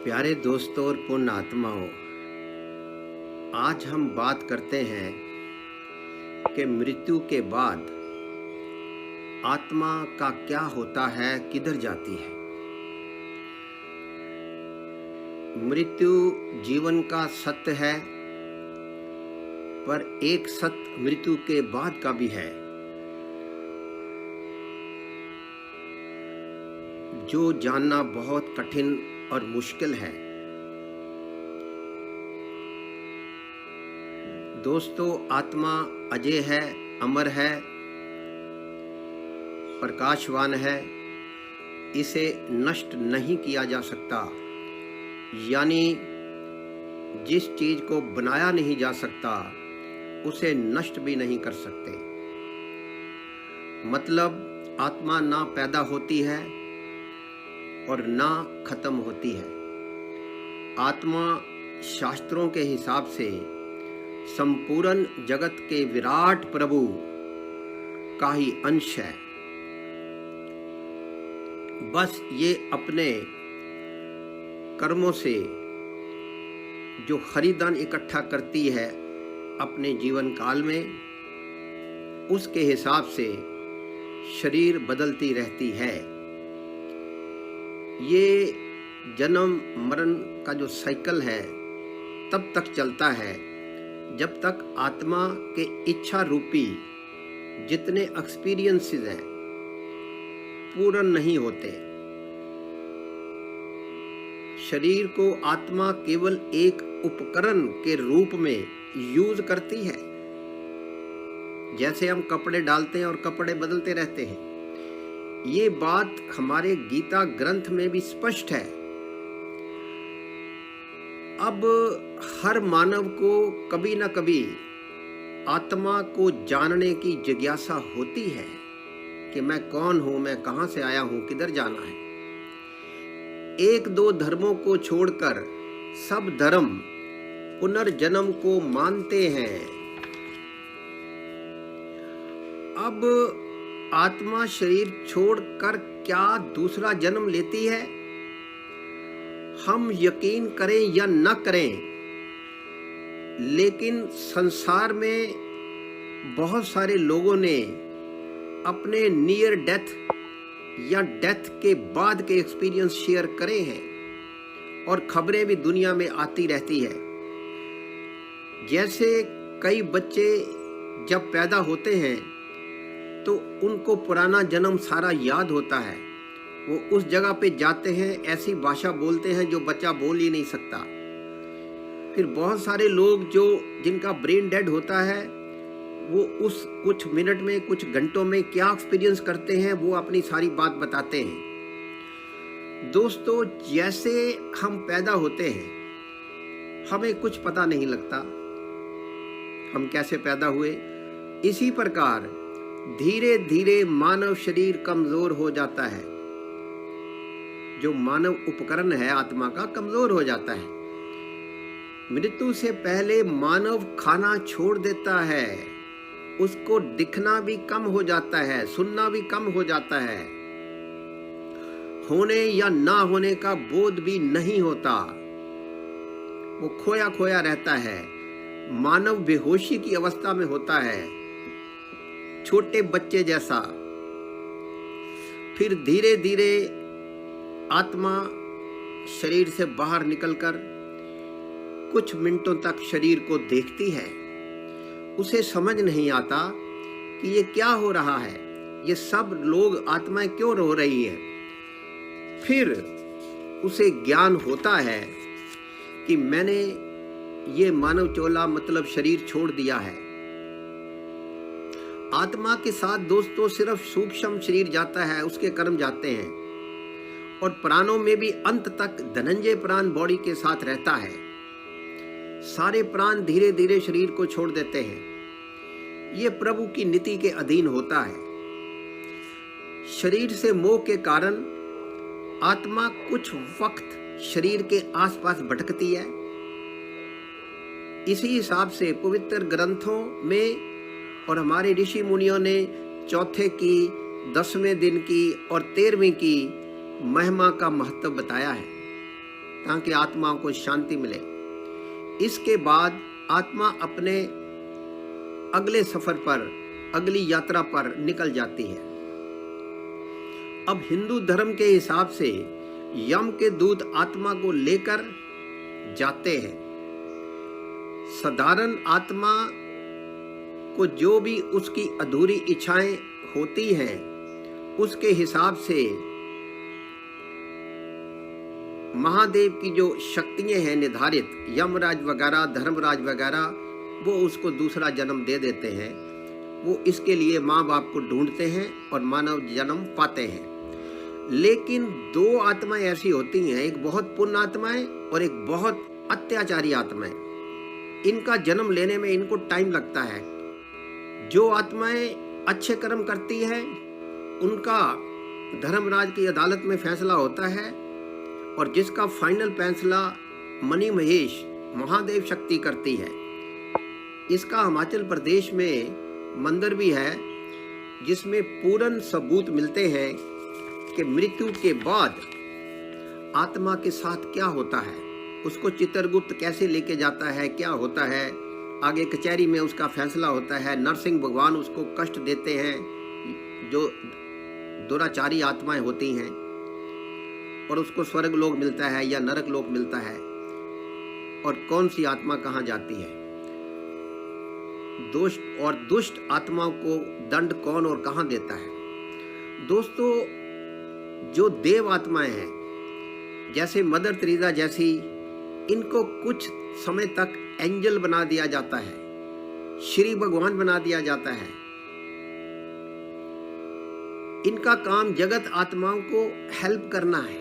प्यारे दोस्तों और पुण्य आत्माओं, आज हम बात करते हैं कि मृत्यु के बाद आत्मा का क्या होता है, किधर जाती है। मृत्यु जीवन का सत्य है, पर एक सत्य मृत्यु के बाद का भी है, जो जानना बहुत कठिन और मुश्किल है। दोस्तों, आत्मा अजय है, अमर है, प्रकाशवान है, इसे नष्ट नहीं किया जा सकता। यानी जिस चीज को बनाया नहीं जा सकता उसे नष्ट भी नहीं कर सकते। मतलब आत्मा ना पैदा होती है और ना खत्म होती है। आत्मा शास्त्रों के हिसाब से संपूर्ण जगत के विराट प्रभु का ही अंश है। बस ये अपने कर्मों से जो खरीदान इकट्ठा करती है अपने जीवन काल में, उसके हिसाब से शरीर बदलती रहती है। ये जन्म मरण का जो साइकिल है तब तक चलता है जब तक आत्मा के इच्छा रूपी जितने एक्सपीरियंसेस हैं पूर्ण नहीं होते। शरीर को आत्मा केवल एक उपकरण के रूप में यूज करती है। जैसे हम कपड़े डालते हैं और कपड़े बदलते रहते हैं। ये बात हमारे गीता ग्रंथ में भी स्पष्ट है। अब हर मानव को कभी न कभी आत्मा को जानने की जिज्ञासा होती है कि मैं कौन हूं, मैं कहां से आया हूं, किधर जाना है। एक दो धर्मों को छोड़कर सब धर्म पुनर्जन्म को मानते हैं। अब आत्मा शरीर छोड़कर क्या दूसरा जन्म लेती है? हम यकीन करें या न करें, लेकिन संसार में बहुत सारे लोगों ने अपने नियर डेथ या डेथ के बाद के एक्सपीरियंस शेयर करे हैं और खबरें भी दुनिया में आती रहती है। जैसे कई बच्चे जब पैदा होते हैं तो उनको पुराना जन्म सारा याद होता है। वो उस जगह पे जाते हैं, ऐसी भाषा बोलते हैं जो बच्चा बोल ही नहीं सकता। फिर बहुत सारे लोग जिनका ब्रेन डेड होता है, वो उस कुछ मिनट में, कुछ घंटों में क्या एक्सपीरियंस करते हैं वो अपनी सारी बात बताते हैं। दोस्तों, जैसे हम पैदा होते हैं हमें कुछ पता नहीं लगता हम कैसे पैदा हुए। इसी प्रकार धीरे धीरे मानव शरीर कमजोर हो जाता है। जो मानव उपकरण है आत्मा का, कमजोर हो जाता है। मृत्यु से पहले मानव खाना छोड़ देता है, उसको दिखना भी कम हो जाता है, सुनना भी कम हो जाता है, होने या ना होने का बोध भी नहीं होता। वो खोया खोया रहता है, मानव बेहोशी की अवस्था में होता है, छोटे बच्चे जैसा। फिर धीरे धीरे आत्मा शरीर से बाहर निकलकर कुछ मिनटों तक शरीर को देखती है। उसे समझ नहीं आता कि ये क्या हो रहा है, ये सब लोग आत्माएं क्यों रो रही हैं। फिर उसे ज्ञान होता है कि मैंने ये मानव चोला मतलब शरीर छोड़ दिया है। आत्मा के साथ दोस्तों सिर्फ सूक्ष्म शरीर जाता है, उसके कर्म जाते हैं, और प्राणों में भी अंत तक धनंजय प्राण बॉडी के साथ रहता है। सारे प्राण धीरे धीरे शरीर को छोड़ देते हैं। ये प्रभु की नीति के अधीन होता है। शरीर से मोह के कारण आत्मा कुछ वक्त शरीर के आसपास भटकती है। इसी हिसाब से पवित्र ग्रंथों में और हमारे ऋषि मुनियों ने चौथे की, 10वें दिन की और 13वें की महिमा का महत्व बताया है। ताकि आत्माओं को शांति मिले। इसके बाद आत्मा अपने अगले सफर पर, अगली यात्रा पर निकल जाती है। अब हिंदू धर्म के हिसाब से यम के दूत आत्मा को लेकर जाते हैं। साधारण आत्मा को जो भी उसकी अधूरी इच्छाएं होती हैं, उसके हिसाब से महादेव की जो शक्तियां हैं निर्धारित, यमराज वगैरह, धर्मराज वगैरह, वो उसको दूसरा जन्म दे देते हैं। वो इसके लिए माँ बाप को ढूंढते हैं और मानव जन्म पाते हैं। लेकिन दो आत्माएं ऐसी होती हैं, एक बहुत पुण्य आत्माएं और एक बहुत अत्याचारी आत्माएं। इनका जन्म लेने में इनको टाइम लगता है। जो आत्माएं अच्छे कर्म करती है उनका धर्मराज की अदालत में फैसला होता है, और जिसका फाइनल फैसला मणि महेश महादेव शक्ति करती है। इसका हिमाचल प्रदेश में मंदिर भी है, जिसमें पूर्ण सबूत मिलते हैं कि मृत्यु के बाद आत्मा के साथ क्या होता है, उसको चित्रगुप्त कैसे लेके जाता है, क्या होता है, आगे कचहरी में उसका फैसला होता है। नरसिंह भगवान उसको कष्ट देते हैं, जो दुराचारी आत्माएं होती हैं, और उसको स्वर्ग लोक मिलता है या नरक लोक मिलता है, और कौन सी आत्मा कहाँ जाती है। दुष्ट और दुष्ट आत्माओं को दंड कौन और कहाँ देता है। दोस्तों, जो देव आत्माएं हैं, जैसे मदर तेरेसा जैसी, इनको कुछ समय तक एंजल बना दिया जाता है, श्री भगवान बना दिया जाता है। इनका काम जगत आत्माओं को हेल्प करना है,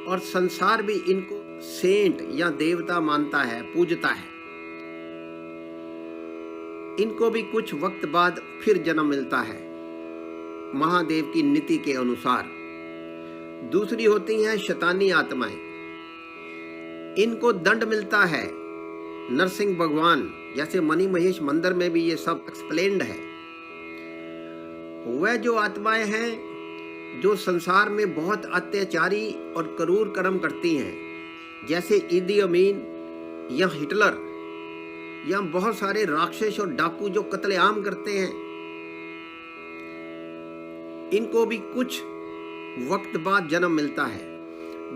और संसार भी इनको सेंट या देवता मानता है, पूजता है। इनको भी कुछ वक्त बाद फिर जन्म मिलता है महादेव की नीति के अनुसार। दूसरी होती हैं शैतानी आत्माएं। इनको दंड मिलता है नरसिंह भगवान, जैसे मणि महेश मंदिर में भी ये सब एक्सप्लेन्ड है। वह जो आत्माएं हैं जो संसार में बहुत अत्याचारी और क्रूर कर्म करती हैं, जैसे ईदी अमीन या हिटलर, या बहुत सारे राक्षस और डाकू जो कत्लेआम करते हैं, इनको भी कुछ वक्त बाद जन्म मिलता है।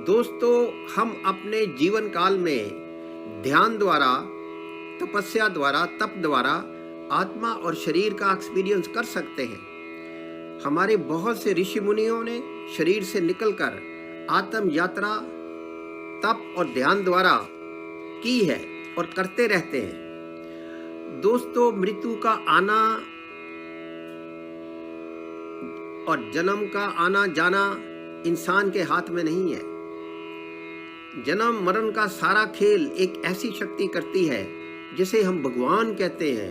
दोस्तों, हम अपने जीवन काल में ध्यान द्वारा, तपस्या द्वारा, तप द्वारा आत्मा और शरीर का एक्सपीरियंस कर सकते हैं। हमारे बहुत से ऋषि मुनियों ने शरीर से निकलकर आत्म यात्रा तप और ध्यान द्वारा की है और करते रहते हैं। दोस्तों, मृत्यु का आना और जन्म का आना जाना इंसान के हाथ में नहीं है। जन्म मरण का सारा खेल एक ऐसी शक्ति करती है जिसे हम भगवान कहते हैं।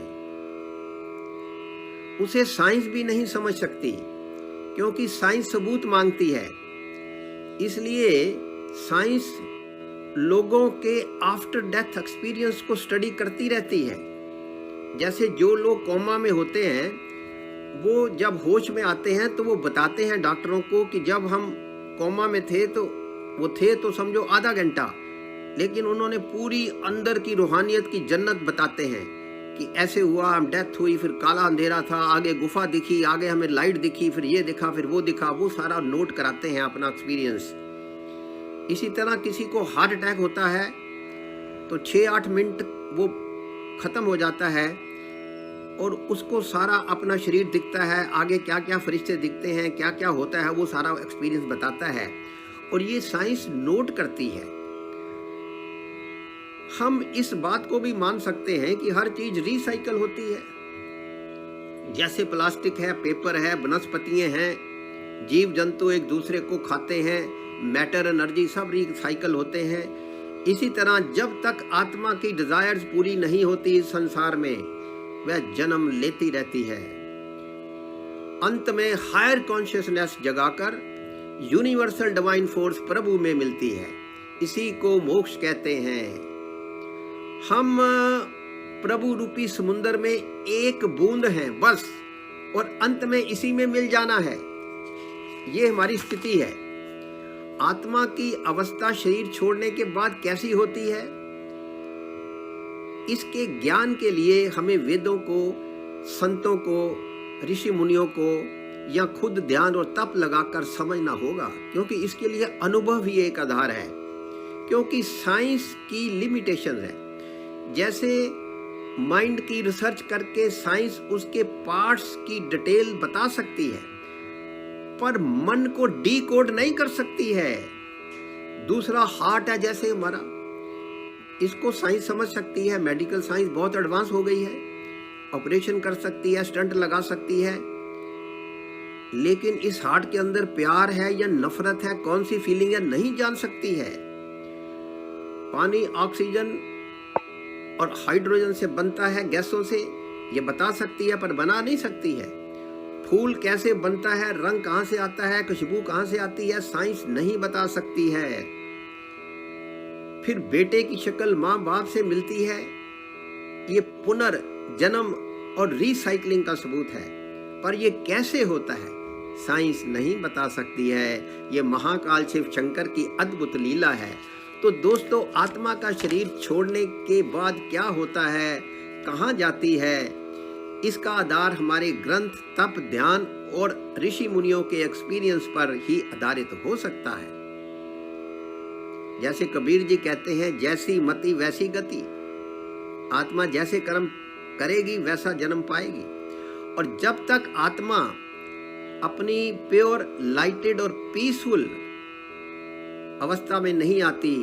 उसे साइंस भी नहीं समझ सकती, क्योंकि साइंस सबूत मांगती है। इसलिए साइंस लोगों के आफ्टर डेथ एक्सपीरियंस को स्टडी करती रहती है। जैसे जो लोग कोमा में होते हैं, वो जब होश में आते हैं तो वो बताते हैं डॉक्टरों को कि जब हम कोमा में थे तो वो थे तो समझो आधा घंटा, लेकिन उन्होंने पूरी अंदर की रूहानियत की जन्नत बताते हैं कि ऐसे हुआ, हम डेथ हुई, फिर काला अंधेरा था, आगे गुफा दिखी, आगे हमें लाइट दिखी, फिर ये दिखा, फिर वो दिखा। वो सारा नोट कराते हैं अपना एक्सपीरियंस। इसी तरह किसी को हार्ट अटैक होता है तो 6-8 मिनट वो खत्म हो जाता है, और उसको सारा अपना शरीर दिखता है, आगे क्या क्या फरिश्ते दिखते हैं, क्या क्या होता है, वो सारा एक्सपीरियंस बताता है, और ये साइंस नोट करती है। हम इस बात को भी मान सकते हैं कि हर चीज रिसाइकल होती है। जैसे प्लास्टिक है, पेपर है, वनस्पतियां हैं, जीव जंतु एक दूसरे को खाते हैं, मैटर एनर्जी सब रिसाइकल होते हैं। इसी तरह जब तक आत्मा की डिजायर्स पूरी नहीं होती इस संसार में, वह जन्म लेती रहती है। अंत में हायर कॉन्शियसनेस जगाकर यूनिवर्सल डिवाइन फोर्स प्रभु में मिलती है। इसी को मोक्ष कहते हैं। हम प्रभु रूपी समुद्र में एक बूंद हैं बस, और अंत में इसी में मिल जाना है। ये हमारी स्थिति है। आत्मा की अवस्था शरीर छोड़ने के बाद कैसी होती है, इसके ज्ञान के लिए हमें वेदों को, संतों को, ऋषि मुनियों को या खुद ध्यान और तप लगाकर समझना होगा, क्योंकि इसके लिए अनुभव ही एक आधार है। क्योंकि साइंस की लिमिटेशन है। जैसे माइंड की रिसर्च करके साइंस उसके पार्ट्स की डिटेल बता सकती है, पर मन को डीकोड नहीं कर सकती है। दूसरा हार्ट है जैसे हमारा, इसको साइंस समझ सकती है, मेडिकल साइंस बहुत एडवांस हो गई है, ऑपरेशन कर सकती है, स्टंट लगा सकती है, लेकिन इस हार्ट के अंदर प्यार है या नफरत है, कौन सी फीलिंग है, नहीं जान सकती है। पानी ऑक्सीजन और हाइड्रोजन से बनता है, गैसों से, ये बता सकती है पर बना नहीं सकती है। फूल कैसे बनता है, रंग कहां से आता है, खुशबू कहां से आती है, साइंस नहीं बता सकती है। फिर बेटे की शक्ल माँ बाप से मिलती है, ये पुनर्जन्म और रिसाइकलिंग का सबूत है, पर ये कैसे होता है साइंस नहीं बता सकती है। ये महाकाल शिव शंकर की अद्भुत लीला है। तो दोस्तों, आत्मा का शरीर छोड़ने के बाद क्या होता है, कहाँ जाती है, इसका आधार हमारे ग्रंथ, तप, ध्यान और ऋषि मुनियों के एक्सपीरियंस पर ही आधारित हो सकता है। जैसे कबीर जी कहते हैं, जैसी मति वैसी गति। आत्मा जैसे कर्म करेगी वैसा जन्म पाएगी। और जब तक आत्मा अपनी प्योर, लाइटेड और पीसफुल अवस्था में नहीं आती,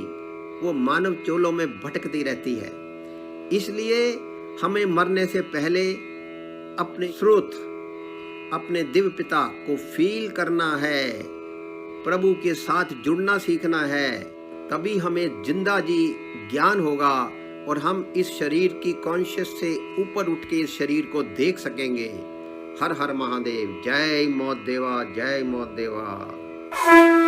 वो मानव चोलों में भटकती रहती है। इसलिए हमें मरने से पहले अपने स्रोत, अपने दिव्य पिता को फील करना है, प्रभु के साथ जुड़ना सीखना है, तभी हमें जिंदा जी ज्ञान होगा और हम इस शरीर की कॉन्शियस से ऊपर उठ के इस शरीर को देख सकेंगे। हर हर महादेव। जय मौत देवा, जय मौत देवा।